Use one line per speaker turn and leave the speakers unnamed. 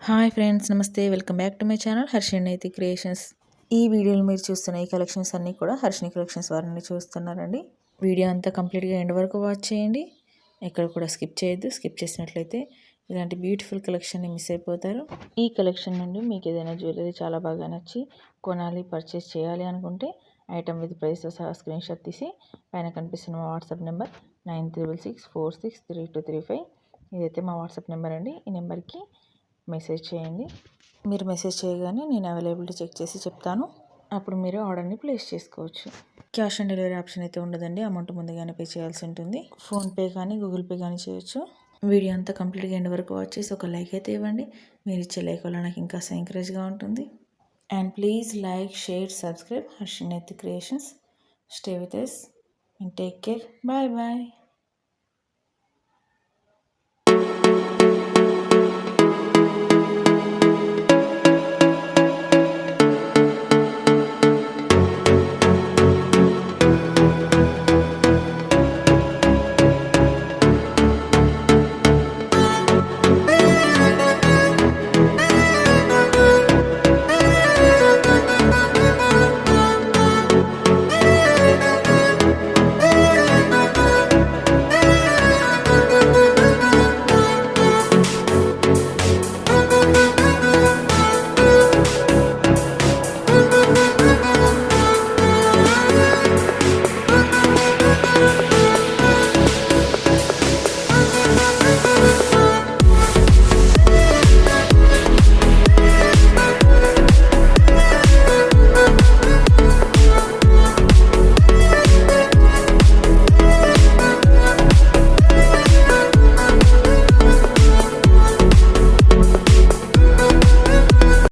Hi friends, నమస్తే. Welcome back to my channel Harshini Naiti creations. ఈ వీడియోలో మీరు చూస్తున్న ఈ కలెక్షన్స్ అన్నీ కూడా హర్షిణి కలెక్షన్స్ వారిని చూస్తున్నారండి. వీడియో అంతా కంప్లీట్గా ఎండ్ వరకు వాచ్ చేయండి. ఎక్కడ కూడా స్కిప్ చేయొద్దు. స్కిప్ చేసినట్లయితే ఇలాంటి బ్యూటిఫుల్ కలెక్షన్ని మిస్ అయిపోతారు. ఈ కలెక్షన్ నుండి మీకు ఏదైనా జ్యువెలరీ చాలా బాగా నచ్చి కొనాలి, పర్చేస్ చేయాలి అనుకుంటే ఐటమ్ విత్ ప్రైస్తో సహా స్క్రీన్ షాట్ తీసి పైన కనిపిస్తున్న మా వాట్సాప్ నెంబర్ 9664632235 ఇదైతే మా వాట్సాప్ నెంబర్ అండి. ఈ నెంబర్కి మెసేజ్ చేయండి. మీరు మెసేజ్ చేయగానే నేను అవైలబిలిటీ చెక్ చేసి చెప్తాను. అప్పుడు మీరు ఆర్డర్ని ప్లేస్ చేసుకోవచ్చు. క్యాష్ ఆన్ డెలివరీ ఆప్షన్ అయితే ఉండదండి. అమౌంట్ ముందుగానే పే చేయాల్సి ఉంటుంది. ఫోన్పే కానీ గూగుల్ పే కానీ చేయొచ్చు. వీడియో అంతా కంప్లీట్గా ఎండ్ వరకు వాచ్ చేసి ఒక లైక్ అయితే ఇవ్వండి. మీరు ఇచ్చే లైక్ వల్ల నాకు ఇంకా ఎంకరేజ్గా ఉంటుంది. And please like, share, subscribe Harshini Naiti creations. Stay with us and take care. Bye bye.